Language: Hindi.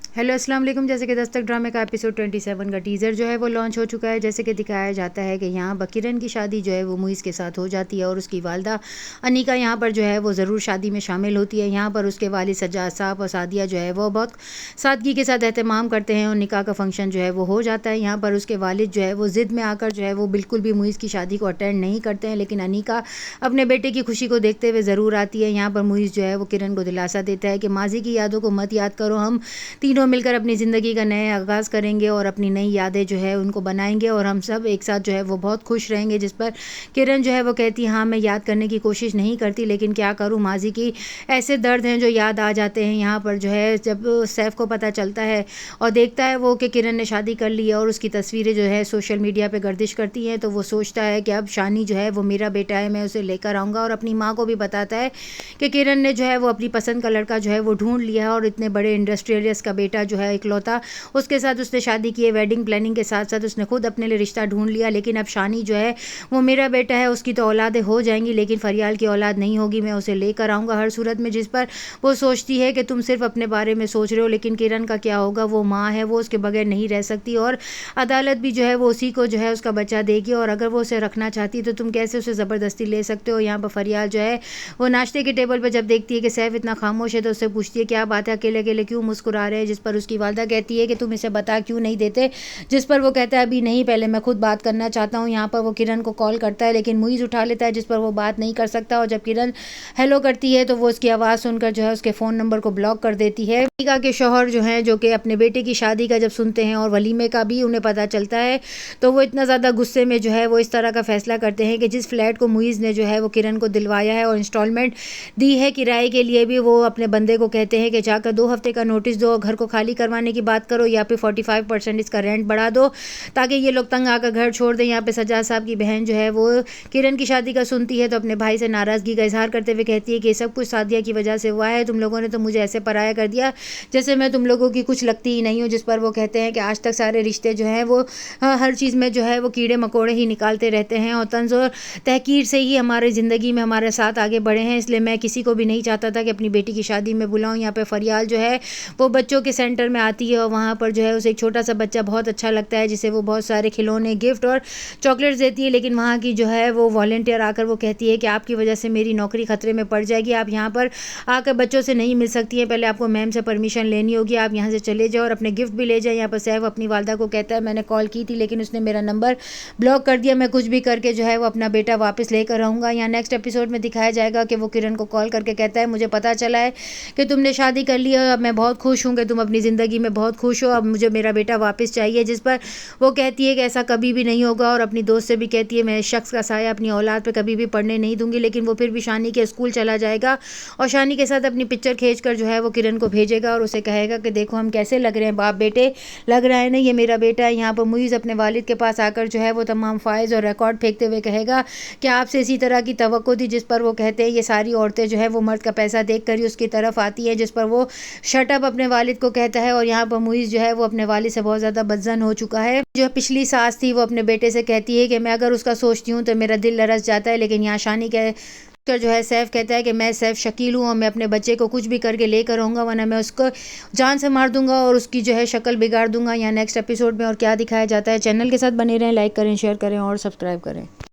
हेलो अस्सलाम वालेकुम। जैसे कि दस्तक ड्रामे का एपिसोड 27 का टीज़र जो है वो लॉन्च हो चुका है। जैसे कि दिखाया जाता है कि यहाँ बकीरन की शादी जो है वो मुइज़ के साथ हो जाती है और उसकी वालदा अनीका यहाँ पर जो है वो ज़रूर शादी में शामिल होती है। यहाँ पर उसके वालिद सज्जाद साहब और सादिया जो है वो बहुत सादगी के साथ एहतमाम करते हैं और निकाह का फंक्शन जो है वो हो जाता है। यहाँ पर उसके वालिद जो है वो ज़िद में आकर जो है वो बिल्कुल भी मुइज़ की शादी को अटेंड नहीं करते हैं, लेकिन अनीका अपने बेटे की खुशी को देखते हुए ज़रूर आती है। यहाँ पर मुइज़ जो है वो किरण को दिलासा देता है कि माजी की यादों को मत याद करो, हम तीनों मिलकर अपनी ज़िंदगी का नया आगाज़ करेंगे और अपनी नई यादें जो है उनको बनाएंगे और हम सब एक साथ जो है वो बहुत खुश रहेंगे। जिस पर किरण जो है वो कहती है हाँ मैं याद करने की कोशिश नहीं करती, लेकिन क्या करूँ, माजी की ऐसे दर्द हैं जो याद आ जाते हैं। यहाँ पर जो है जब सैफ को पता चलता है और देखता है वो कि किरण ने शादी कर ली है और उसकी तस्वीरें जो है सोशल मीडिया पर गर्दिश करती हैं, तो वो सोचता है कि अब शानी जो है वो मेरा बेटा है, मैं उसे लेकर आऊँगा। और अपनी माँ को भी बताता है कि किरण ने जो है वो अपनी पसंद का लड़का जो है वो ढूंढ लिया है और इतने बड़े इंडस्ट्रियलिस्ट का बेटा जो है इकलौता, उसके साथ उसने शादी की है। वेडिंग प्लानिंग के साथ साथ उसने खुद अपने लिए रिश्ता ढूंढ लिया, लेकिन अब शानी जो है वो मेरा बेटा है, उसकी तो औलादें हो जाएंगी लेकिन फरियाल की औलाद नहीं होगी, मैं उसे लेकर आऊँगा हर सूरत में। जिस पर वो सोचती है कि तुम सिर्फ अपने बारे में सोच रहे हो, लेकिन किरण का क्या होगा, वो माँ है, वो उसके बगैर नहीं रह सकती और अदालत भी जो है वो उसी को जो है उसका बच्चा देगी और अगर वो उसे रखना चाहती तो तुम कैसे उसे ज़बरदस्ती ले सकते हो। यहाँ पर फरियाल जो है वो नाश्ते के टेबल पर जब देखती है कि सैफ इतना खामोश है तो उससे पूछती है क्या बात है, अकेले अकेले क्यों मुस्कुरा रहे हैं। जिस पर उसकी वालदा कहती है कि तुम इसे बता क्यों नहीं देते। जिस पर वो कहता है अभी नहीं, पहले मैं खुद बात करना चाहता हूँ। यहाँ पर वो किरण को कॉल करता है लेकिन मुइज़ उठा लेता है, जिस पर वो बात नहीं कर सकता और जब किरण हेलो करती है तो वो उसकी आवाज़ सुनकर जो है उसके फ़ोन नंबर को ब्लॉक कर देती है। अनीका के शौहर जो हैं, जो कि अपने बेटे की शादी का जब सुनते हैं और वलीमे का भी उन्हें पता चलता है, तो वो इतना ज़्यादा गुस्से में जो है वो इस तरह का फ़ैसला करते हैं कि जिस फ्लैट को मुइज़ ने जो है वो किरण को दिलवाया है और इंस्टॉलमेंट दी है किराए के लिए भी, वो अपने बंदे को कहते हैं कि जाकर 2 हफ्ते का नोटिस दो और घर को खाली करवाने की बात करो या फिर 45% इसका रेंट बढ़ा दो ताकि ये लोग तंग आकर घर छोड़ दें। यहाँ पे सज्जाद साहब की बहन जो है वो किरण की शादी का सुनती है तो अपने भाई से नाराज़गी का इजहार करते हुए कहती है कि सब कुछ सादिया की वजह से हुआ है, तुम लोगों ने तो मुझे ऐसे पराया कर दिया जैसे मैं तुम लोगों की कुछ लगती ही नहीं हूँ। जिस पर वो कहते हैं कि आज तक सारे रिश्ते जो हैं वो हर चीज़ में जो है वो कीड़े मकोड़े ही निकालते रहते हैं और तंज और तहकीर से ही हमारी ज़िंदगी में हमारे साथ आगे बढ़े हैं, इसलिए मैं किसी को भी नहीं चाहता था कि अपनी बेटी की शादी में बुलाऊँ। यहाँ पे फरियाल जो है वो बच्चों के सेंटर में आती है और वहाँ पर जो है उसे एक छोटा सा बच्चा बहुत अच्छा लगता है जिसे वो बहुत सारे खिलौने, गिफ्ट और चॉकलेट्स देती है, लेकिन वहाँ की जो है वो वॉलंटियर आकर वो कहती है कि आपकी वजह से मेरी नौकरी खतरे में पड़ जाएगी, आप यहाँ पर आकर बच्चों से नहीं मिल सकती हैं, पहले आपको मैम से परमिशन लेनी होगी, आप यहाँ से चले जाओ और अपने गिफ्ट भी ले जाए। यहाँ पर सैफ अपनी वालदा को कहता है मैंने कॉल की थी लेकिन उसने मेरा नंबर ब्लॉक कर दिया, मैं कुछ भी करके जो है वो अपना बेटा वापस लेकर आऊँगा। यहाँ नेक्स्ट एपिसोड में दिखाया जाएगा कि वो किरण को कॉल करके कहता है मुझे पता चला है कि तुमने शादी कर ली है, अब मैं बहुत खुश हूँ कि तुम अपनी ज़िंदगी में बहुत खुश हो, अब मुझे मेरा बेटा वापस चाहिए। जिस पर वो कहती है कि ऐसा कभी भी नहीं होगा और अपनी दोस्त से भी कहती है मैं इस शख्स का साया अपनी औलाद पे कभी भी पढ़ने नहीं दूंगी, लेकिन वो फिर भी शानी के स्कूल चला जाएगा और शानी के साथ अपनी पिक्चर खींच कर जो है वो किरण को भेजेगा और उसे कहेगा कि देखो हम कैसे लग रहे हैं बाप बेटे, लग रहा है ना ये मेरा बेटा है। यहाँ पर मुइज़ अपने वालिद के पास आकर जो है वो तमाम फाइल्स और रिकॉर्ड फेंकते हुए कहेगा कि आपसे इसी तरह की तवक्को थी। जिस पर वो कहते हैं ये सारी औरतें जो है वो मर्द का पैसा देख कर ही उसकी तरफ आती है, जिस पर वो शटअप अपने वालिद को कहता है और यहाँ पर मुइज़ जो है वो अपने वालिद से बहुत ज़्यादा बदजन हो चुका है। जो पिछली सास थी वो अपने बेटे से कहती है कि मैं अगर उसका सोचती हूँ तो मेरा दिल लरस जाता है, लेकिन यहाँ शानी के जो है सैफ कहता है कि मैं सैफ शकील हूँ और मैं अपने बच्चे को कुछ भी करके लेकर आऊँगा वरना मैं उसको जान से मार दूंगा और उसकी जो है शक्ल बिगाड़ दूंगा। यहाँ नेक्स्ट एपिसोड में और क्या दिखाया जाता है, चैनल के साथ बने रहें, लाइक करें, शेयर करें और सब्सक्राइब करें।